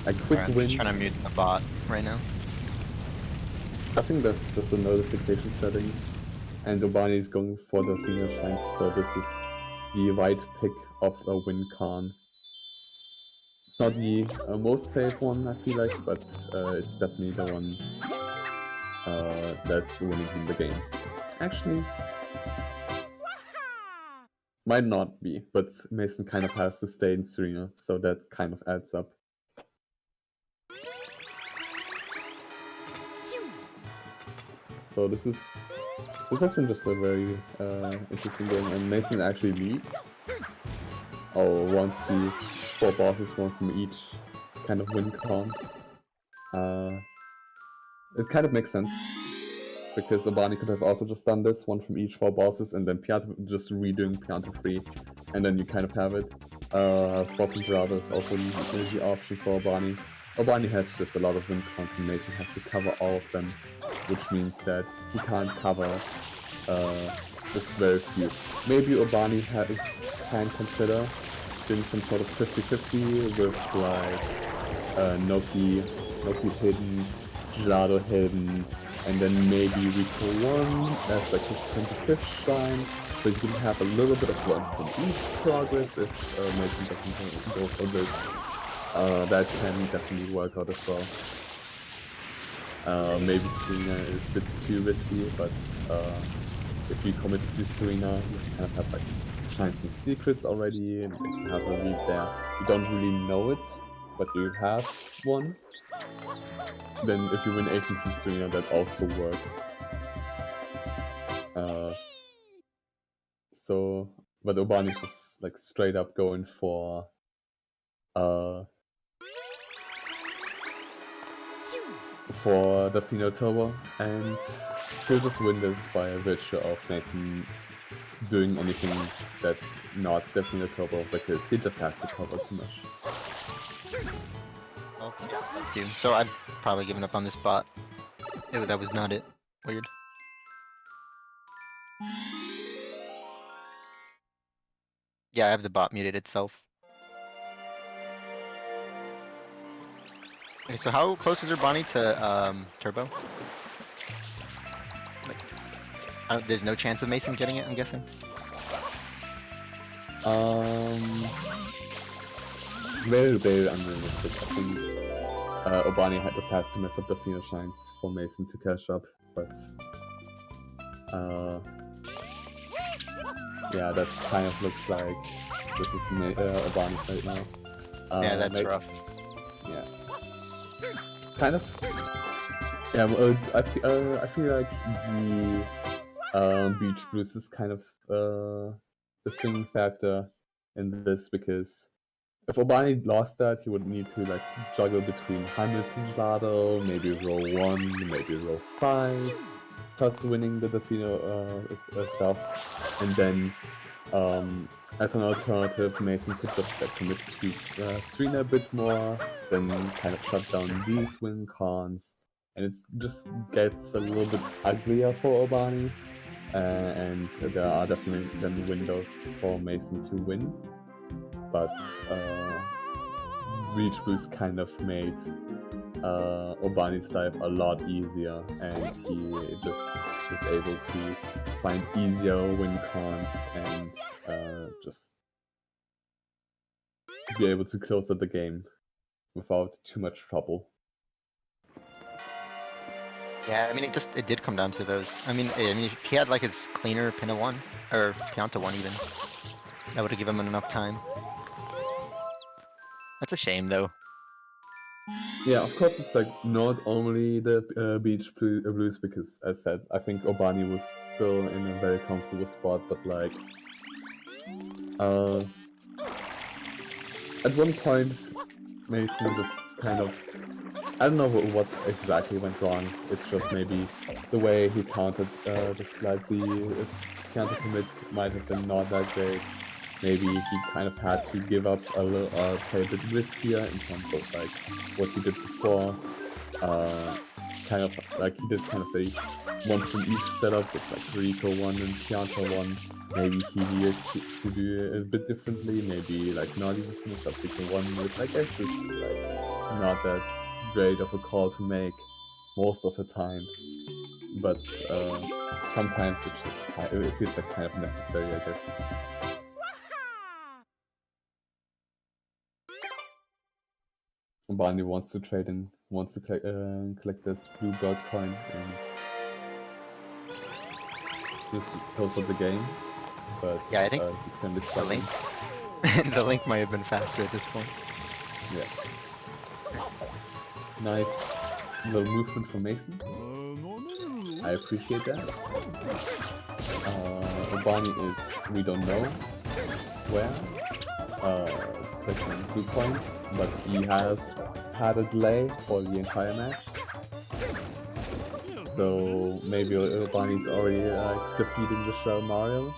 A quick win. I'm trying to mute the bot right now. I think that's just a notification setting, and Urbani is going for the finger shine, so this is the right pick of a win con. It's not the most safe one, I feel like, but it's definitely the one that's winning him the game. Actually, might not be, but Mason kind of has to stay in Serena, so that kind of adds up. So this has been just a very interesting game, and Mason actually leaves. Oh, wants the 4 bosses, one from each kind of win con. It kind of makes sense, because Urbani could have also just done this, one from each 4 bosses, and then Pianta just redoing Pianta 3, and then you kind of have it. 4 from Dorado is also the option for Urbani. Urbani has just a lot of win cons, and Mason has to cover all of them, which means that he can't cover just very few. Maybe Urbani can consider doing some sort of 50-50 with like Noki hidden, Gelado hidden, and then maybe Rico 1 as like his 25th shrine, so you can have a little bit of one from each progress if Mason doesn't go for this. That can definitely work out as well. Maybe Serena is a bit too risky, but if you commit to Serena, you kind of have like shines and secrets already, and you have a lead there. You don't really know it, but you have one. Then if you win 18 from Serena, that also works. So, but Urbani's just like straight up going for the Fino Turbo, and he'll just win this by virtue of Mason doing anything that's not the Fino Turbo, because he just has to cover too much. Okay, let's do. So I've probably given up on this bot. That was not it. Weird. Yeah, I have the bot muted itself. Okay, so how close is Urbani to Turbo? Like, there's no chance of Mason getting it, I'm guessing? Very, very unrealistic. I think Urbani just has to mess up the finish lines for Mason to catch up, but yeah, that kind of looks like this is Urbani's right now. Yeah, that's rough. Yeah, it's kind of yeah. I feel like the Beach Blues is kind of the swinging factor in this, because if Urbani lost that, he would need to like juggle between hundreds and gelato, maybe roll 1, maybe roll 5, plus winning the Delfino stuff, and then as an alternative, Mason could just like commit to Serena a bit more, then kind of shut down these win cons, and it just gets a little bit uglier for Urbani, and there are definitely then windows for Mason to win, but Beach Blues kind of made Urbani's life a lot easier, and he just is able to find easier win cons and just be able to close out the game without too much trouble. Yeah, I mean, it did come down to those. I mean, if he had like his cleaner Pinna 1, or Pianta 1 even, that would have given him enough time. That's a shame though. Yeah, of course, it's like not only the Beach Blues, because as I said, I think Urbani was still in a very comfortable spot, but like at one point Mason just kind of, I don't know what exactly went wrong. It's just maybe the way he counted, just like the counter commit might have been not that great. Maybe he kind of had to give up a little, play a bit riskier in terms of like what he did before. Kind of like he did kind of a one from each setup with like Rico 1 and Pianta 1. Maybe he needed to do it a bit differently. Maybe like not even finish up Rico 1, which I guess is like not that great of a call to make most of the times. But sometimes it feels like kind of necessary, I guess. Barney wants to trade and wants to collect this blue bird coin and just close up the game. But yeah, I think he's going to be the link, the link might have been faster at this point. Yeah. Nice little movement from Mason. I appreciate that. Urbani is, we don't know where. Collecting blue points, but he has had a delay for the entire match. So maybe Urbani's already defeating the Shell Mario.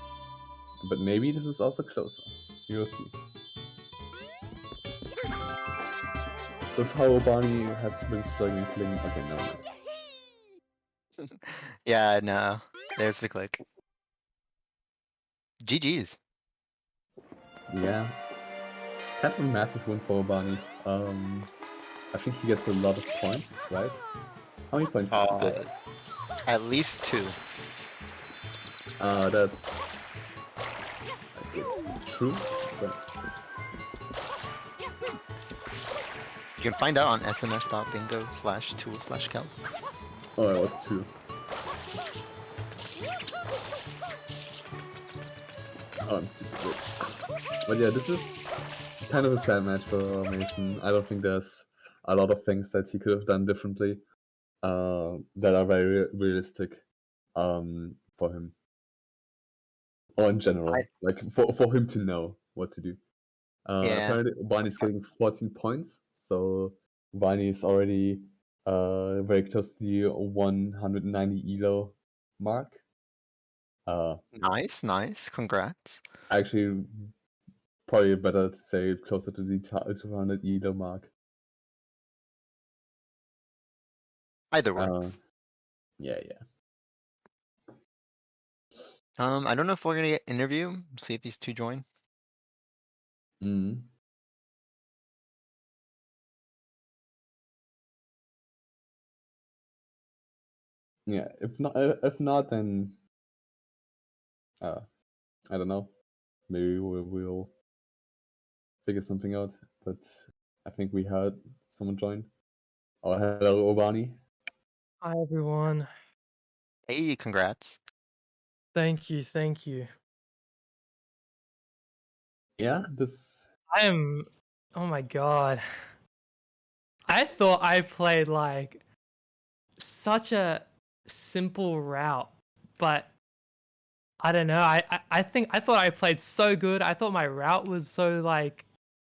But maybe this is also closer. You will see. With how Urbani has been struggling killing. Okay, no. Yeah, no. There's the click. GG's. Yeah. Kind of a massive win for Urbani. I think he gets a lot of points, right? How many points does he get? At least 2. That's, I guess, true, but you can find out on sms.bingo/tool/cal. Oh, it was 2. Oh, I'm super good. But yeah, this is kind of a sad match for Mason. I don't think there's a lot of things that he could have done differently that are very realistic for him. or in general, like for him to know what to do. Yeah. Apparently, Urbani's getting 14 points, so Urbani is already very close to the 190 elo mark. Nice, nice. Congrats. Actually, probably better to say closer to the 200 elo mark. Either works. Yeah. I don't know if we're gonna get interview. See if these two join. Mm. Yeah, if not, then I don't know. Maybe we'll figure something out. But I think we heard someone join. Oh, hello, Urbani. Hi everyone. Hey, congrats. Thank you, thank you. Yeah, this. Oh my god. I thought I played like such a simple route, but I don't know. I think I thought I played so good. I thought my route was so like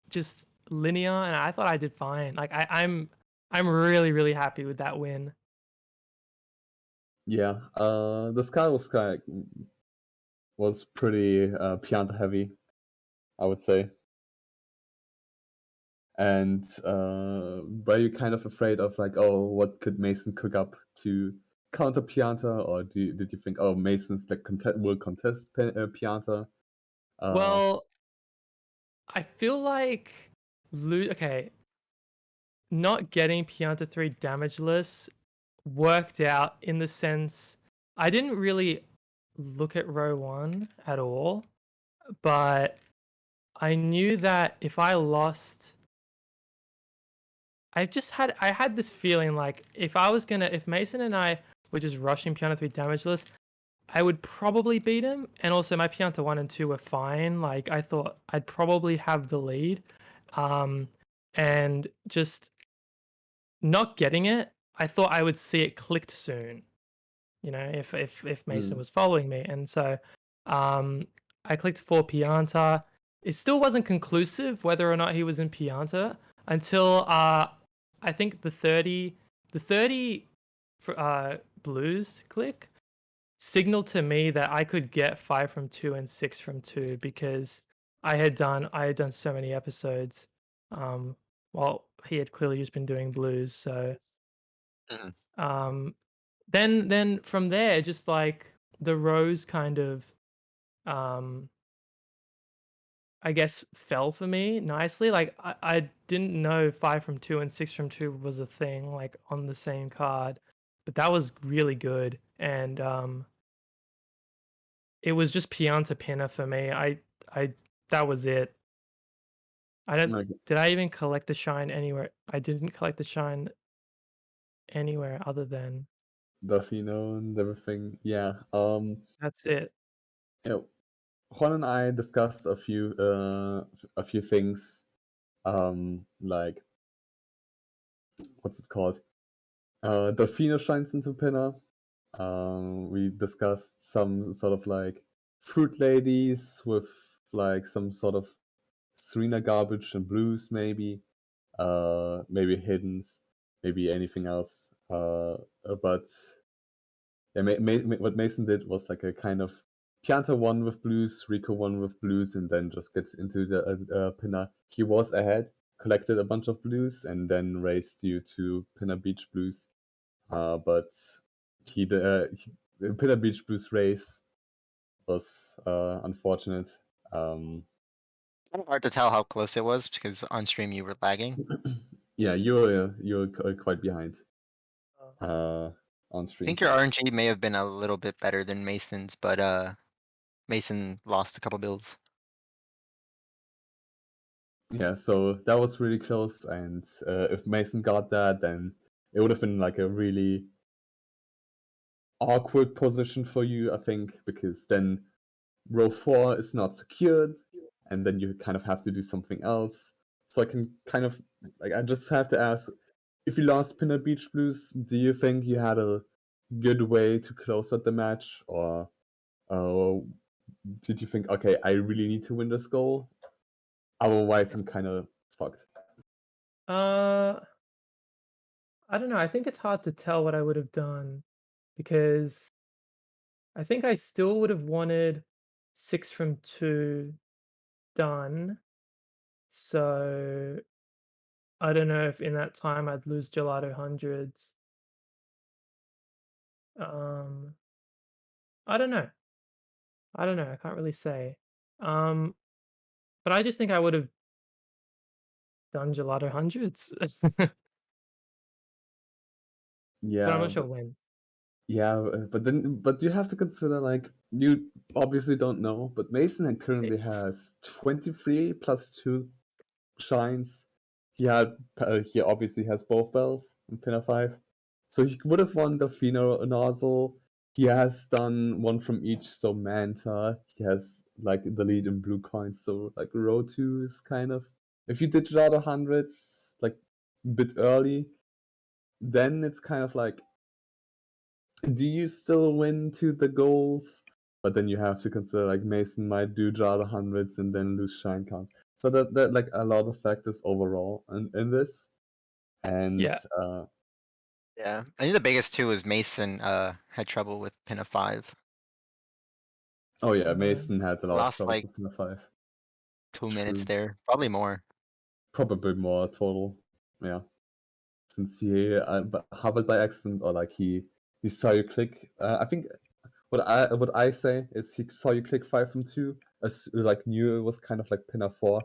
just linear, and I thought I did fine. Like I'm really really happy with that win. Yeah, the sky was pretty Pianta heavy, I would say. And were you kind of afraid of like, oh, what could Mason cook up to counter Pianta, or did you think, oh, Mason's like will contest Pianta? Well, I feel like okay, not getting Pianta 3 damageless worked out in the sense I didn't really look at row 1 at all, but I knew that if I lost, I had this feeling like if Mason and I were just rushing Pianta 3 damageless, I would probably beat him, and also my Pianta 1 and 2 were fine. Like I thought I'd probably have the lead. And just not getting it, I thought I would see it clicked soon. You know, if Mason was following me, and so I clicked for Pianta. It still wasn't conclusive whether or not he was in Pianta until I think the 30 for, blues click signaled to me that I could get 5 from 2 and 6 from 2 because I had done so many episodes. While he had clearly just been doing blues, so Mhm. then from there, just like the rows kind of I guess fell for me nicely. Like I didn't know 5 from 2 and 6 from 2 was a thing like on the same card, but that was really good. And it was just Pianta Pinner for me. I that was it. I don't Okay. Did I even collect the shine anywhere? I didn't collect the shine anywhere other than Delfino and everything. Yeah. that's it. You know, Juan and I discussed a few things. Like what's it called? Delfino shines into Pinner. We discussed some sort of like fruit ladies with like some sort of Serena garbage and blues, maybe. Maybe hiddens, maybe anything else. But yeah, what Mason did was like a kind of Pianta one with blues, Rico one with blues, and then just gets into the pinner. He was ahead, collected a bunch of blues, and then raced you to Pinner Beach Blues. But the Pinner Beach Blues race was unfortunate. Kind of hard to tell how close it was because on stream you were lagging. Yeah, you were quite behind on I stream. think your RNG may have been a little bit better than Mason's, but Mason lost a couple bills. Yeah, so that was really close, and if Mason got that, then it would have been like a really awkward position for you, I think, because then row 4 is not secured, and then you kind of have to do something else. So I can kind of like I just have to ask, if you lost Pinner Beach Blues, do you think you had a good way to close out the match, or did you think, okay, I really need to win this goal? Otherwise, I'm kind of fucked. Uh, I don't know. I think it's hard to tell what I would have done because I think I still would have wanted 6 from 2 done. So I don't know if in that time I'd lose gelato hundreds. Um, I don't know. I don't know. I can't really say. Um, but I just think I would have done gelato hundreds, but I'm Yeah, not sure when. but you have to consider, like, you obviously don't know, but Mason Eh, currently has 23 plus 2 shines. He obviously has both bells in Pinner 5. So he would have won the Pheno nozzle. He has done one from each, so Manta. He has like the lead in blue coins, so like row 2 is kind of, if you did draw the hundreds like a bit early, then it's kind of like, do you still win to the goals? But then you have to consider, like, Mason might do draw the hundreds and then lose shine counts. So that like a lot of factors overall in this. And Yeah. Yeah, I think the biggest too is Mason had trouble with pin of 5. oh yeah, Uh, Mason had a lot of Lost troubles like with Pinner 5. 2 minutes True. there, probably more. Probably more total. Yeah. Since he but hovered by accident, or like he saw you click. I think what I say is he saw you click 5 from 2, like knew it was kind of like Pinner 4.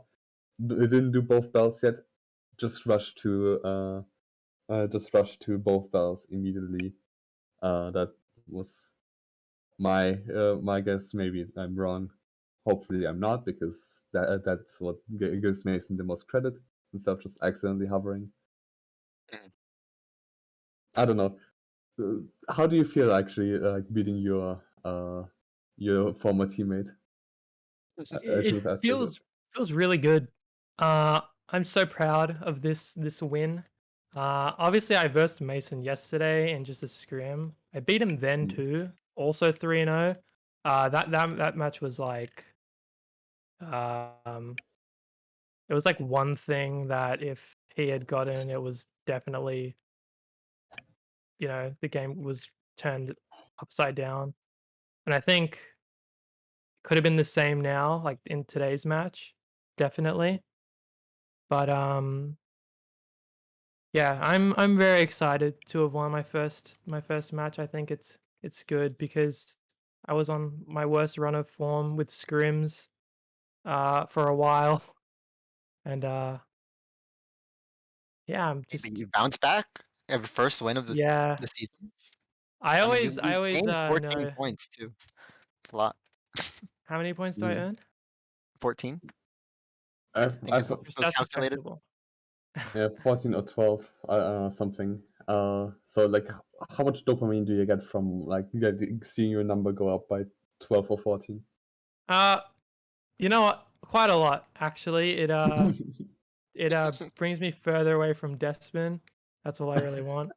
It didn't do both bells yet. Just rushed to both bells immediately. That was my guess. Maybe I'm wrong. Hopefully I'm not, because that's what gives Mason the most credit instead of just accidentally hovering. Mm. I don't know. How do you feel actually like beating your former teammate? I should it have asked you that. feels really good. I'm so proud of this win. Obviously I versed Mason yesterday in just a scrim. I beat him then Mm. too, also 3-0. That match was like um it was like one thing that if he had gotten, it was definitely, the game was turned upside down. And I think could have been the same now, like in today's match, definitely. But yeah, I'm very excited to have won my first match. I think it's good because I was on my worst run of form with scrims for a while, and yeah, I'm Maybe just you bounce back every first win of yeah. the season. I I mean, you always I always gained 14 know points too. It's a lot. how many points do I Mm. earn. 14, I I've think is I've what was That's calculated. respectable. yeah, 14 or 12, something. So like, how much dopamine do you get from like seeing your number go up by 12 or 14? Uh, you know what? Quite a lot actually. It brings me further away from Despin. That's all I really want.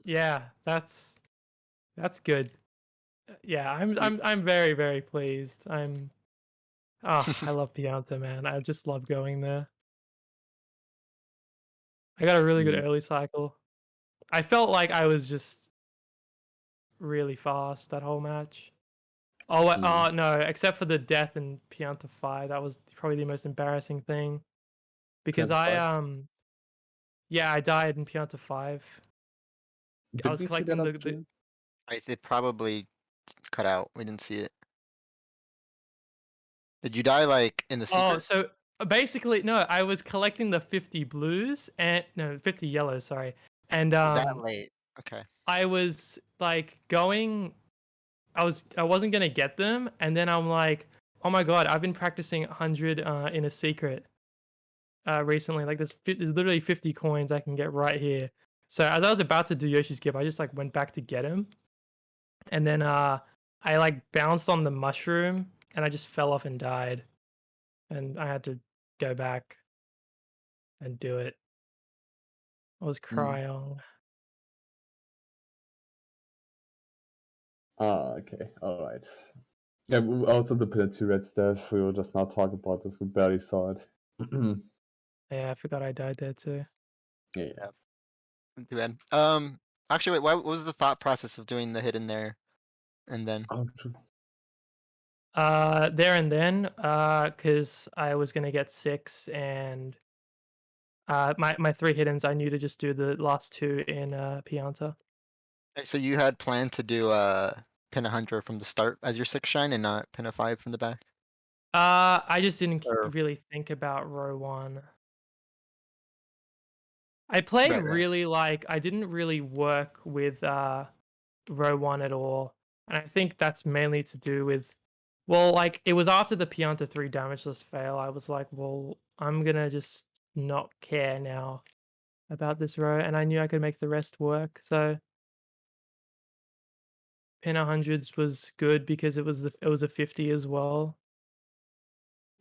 Yeah, that's good. Yeah, I'm very very pleased. I love Pianta, man. I just love going there. I got a really good Mm, early cycle. I felt like I was just really fast that whole match. mm. Oh no, except for the death in Pianta 5, that was probably the most embarrassing thing because Pianta 5. yeah, I died in Pianta 5. I Did was we see that collecting on the stream? It probably cut out. We didn't see it. Did you die like in the Oh, secret? so basically, no, I was collecting the 50 blues and no, 50 yellows, sorry. And That late. Okay. I was like going I wasn't going to get them and then I'm like, "Oh my god, I've been practicing 100 in a secret recently. Like there's literally 50 coins I can get right here." So as I was about to do Yoshi's Gift, I just like went back to get him. And then I like bounced on the mushroom and I just fell off and died. And I had to go back and do it. I was Mm. crying. Ah, okay, all right. Yeah, also the pillar 2 red stuff. We will just not talk about this. We barely saw it. Yeah, I forgot I died there too. Yeah. Too bad. Actually, wait. What was the thought process of doing the hidden there, and then? Oh, true. There and then, because I was gonna get 6, and my 3 hiddens, I knew to just do the last 2 in Pianta. So you had planned to do pin a hunter from the start as your 6 shine, and not pin a 5 from the back. I just didn't Or really think about row 1. I played right. really I didn't really work with row 1 at all, and I think that's mainly to do with, well, like, it was after the Pianta 3 damageless fail. I was like, well, I'm gonna just not care now about this row, and I knew I could make the rest work. So pin 100s was good because it was a 50 as well.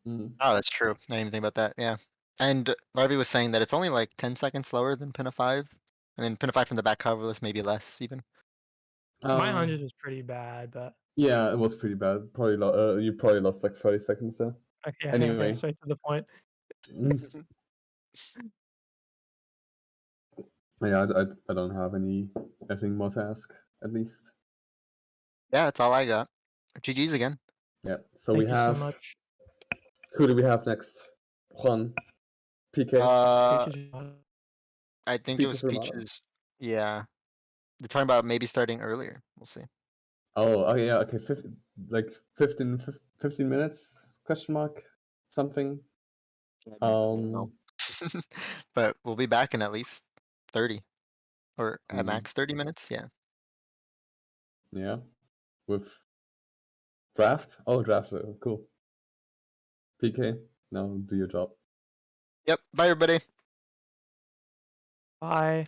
Mm. Oh, that's true. I didn't even think about that. Yeah. And Larby was saying that it's only like 10 seconds slower than pin a 5, and then pin a 5 from the back coverless maybe less even. My 100 was pretty bad, but Yeah, it was pretty bad. Probably you probably lost like 30 seconds there. okay, Anyway. straight to the point. Yeah, I don't have anything more to ask, at least. Yeah, that's all I got. GG's again. Yeah, so Thank we you so have... much. Who do we have next? Juan? PK? Peaches. I think it was Peaches Romano? Peaches. Yeah. They're talking about maybe starting earlier. We'll see. Oh, yeah, okay. 15 minutes? Question mark? Something? No. But we'll be back in at least 30. Or at max 30 minutes, yeah. Yeah. With draft? Oh, draft. Cool. PK, now do your job. Yep, bye everybody. Bye.